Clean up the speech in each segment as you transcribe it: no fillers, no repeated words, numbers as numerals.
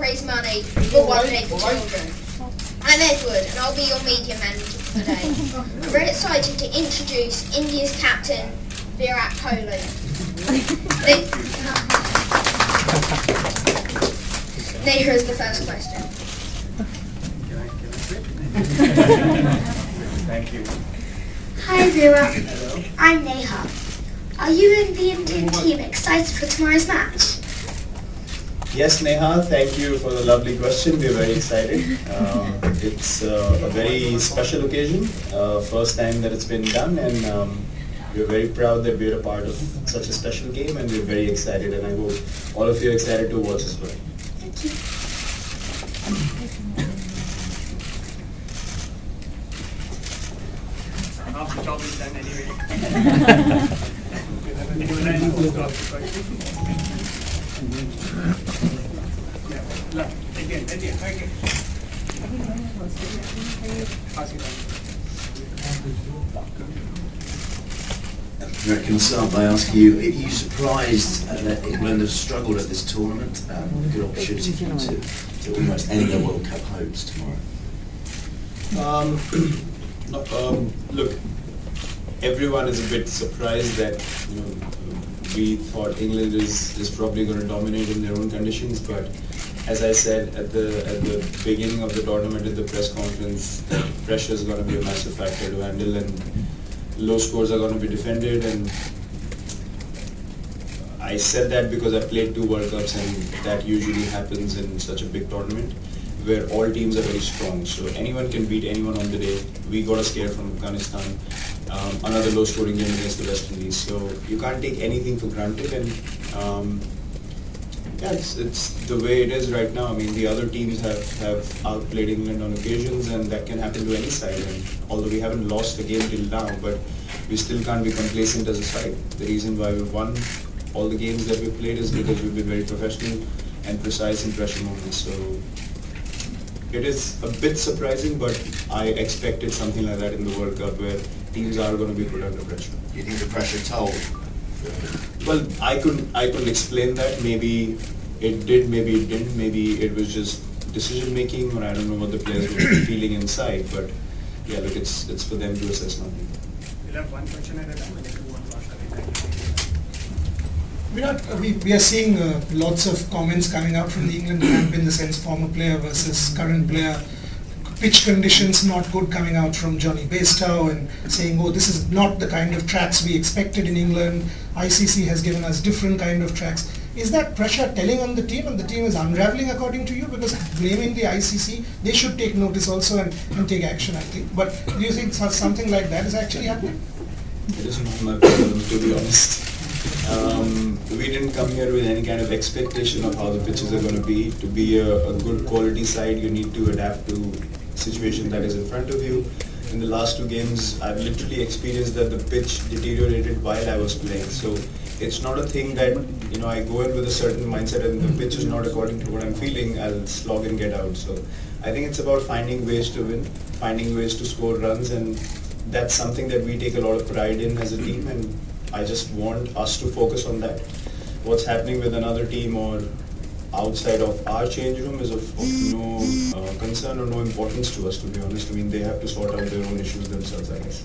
raise money for One Day for Children. I'm Edward, and I'll be your media manager for today. I'm very excited to introduce India's captain, Virat Kohli. Neha is the first question. Thank you. Hi Virat, Hello. I'm Neha. Are you and the Indian team excited for tomorrow's match? Yes, Neha, thank you for the lovely question. We're very excited. It's a very special occasion, first time that it's been done, and we're very proud that we're a part of such a special game, and we're very excited, and I hope all of you are excited to watch as well. Thank you. Half the job is done anyway. Again. Can I start by asking you, are you surprised that England have struggled at this tournament? A good opportunity for you to almost end their World Cup hopes tomorrow. Look, everyone is a bit surprised that we thought England is probably going to dominate in their own conditions, but as I said at the beginning of the tournament at the press conference, the pressure is going to be a massive factor to handle, and low scores are going to be defended. And I said that because I played 2 World Cups, and that usually happens in such a big tournament where all teams are very strong. So anyone can beat anyone on the day. We got a scare from Afghanistan, another low scoring game against the West Indies. So you can't take anything for granted, and yeah, it's the way it is right now. I mean, the other teams have outplayed England on occasions, and that can happen to any side. And although we haven't lost a game till now, but we still can't be complacent as a side. The reason why we've won all the games that we've played is because we've been very professional and precise in pressure moments. So it is a bit surprising, but I expected something like that in the World Cup, where teams are going to be put under pressure. Do you think the pressure told? Well, I couldn't explain that. Maybe it did, maybe it didn't. Maybe it was just decision making, or I don't know what the players were feeling inside. But yeah, look, it's for them to assess nothing. We'll have one question at a time, and if you want to ask Virat, we are seeing lots of comments coming out from the England camp, in the sense former player versus current player. Pitch conditions not good coming out from Johnny Bairstow, and saying, oh, this is not the kind of tracks we expected in England. ICC has given us different kind of tracks. Is that pressure telling on the team, and the team is unraveling according to you? Because blaming the ICC, they should take notice also and take action, I think. But do you think something like that is actually happening? It is not my problem, to be honest. We didn't come here with any kind of expectation of how the pitches are going to be. To be a good quality side, you need to adapt to situation that is in front of you. In the last 2 games, I've literally experienced that the pitch deteriorated while I was playing. So it's not a thing that I go in with a certain mindset and the pitch is not according to what I'm feeling, I'll slog and get out. So I think it's about finding ways to win, finding ways to score runs, and that's something that we take a lot of pride in as a team, and I just want us to focus on that. What's happening with another team or outside of our change room is of no concern or no importance to us, to be honest. I mean, they have to sort out their own issues themselves, I guess.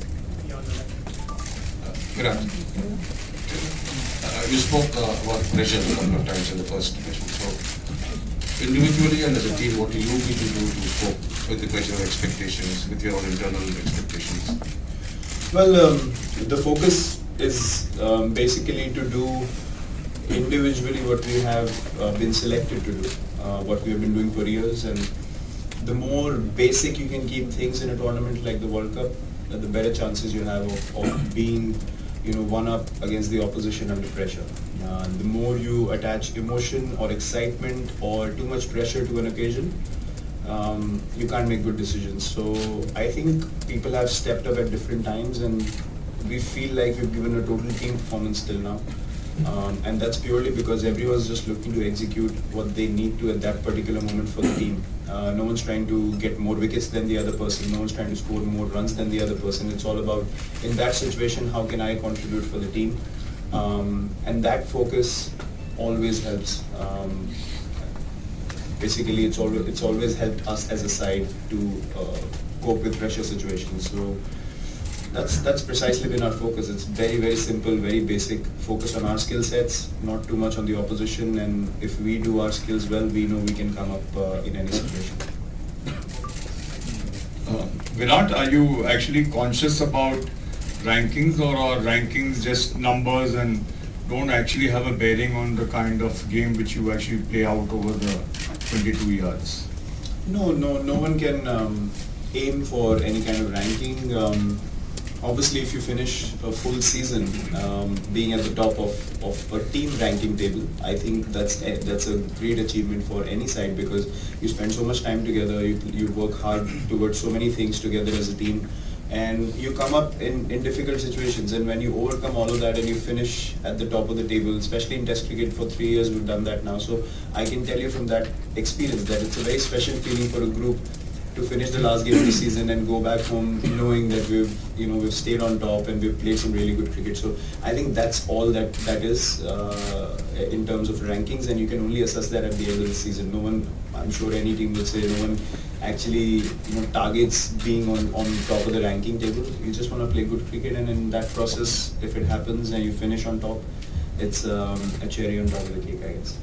Virat, you spoke about pressure a couple of times in the first question. So, individually and as a team, what do you need to do to cope with the pressure expectations, with your own internal expectations? Well, the focus is basically to do individually what we have been selected to do, what we have been doing for years. And the more basic you can keep things in a tournament like the World Cup, the better chances you have of being one up against the opposition under pressure. The more you attach emotion or excitement or too much pressure to an occasion, you can't make good decisions. So I think people have stepped up at different times, and we feel like we've given a total team performance till now. And that's purely because everyone's just looking to execute what they need to at that particular moment for the team. No one's trying to get more wickets than the other person, no one's trying to score more runs than the other person. It's all about, in that situation, how can I contribute for the team? And that focus always helps. basically it's always helped us as a side to cope with pressure situations. So that's precisely been our focus. It's very, very simple, very basic. Focus on our skill sets, not too much on the opposition. And if we do our skills well, we know we can come up in any situation. Virat, are you actually conscious about rankings, or are rankings just numbers and don't actually have a bearing on the kind of game which you actually play out over the 22 years? No one can aim for any kind of ranking. Obviously, if you finish a full season being at the top of a team ranking table, I think that's a great achievement for any side, because you spend so much time together, you work hard towards so many things together as a team, and you come up in difficult situations, and when you overcome all of that and you finish at the top of the table, especially in Test cricket, for 3 years we've done that now, so I can tell you from that experience that it's a very special feeling for a group to finish the last game of the season and go back home knowing that we've stayed on top and we've played some really good cricket. So I think that's all that is in terms of rankings, and you can only assess that at the end of the season. No one, I'm sure any team will say, no one actually targets being on top of the ranking table. You just want to play good cricket, and in that process, if it happens and you finish on top, it's a cherry on top of the cake, I guess.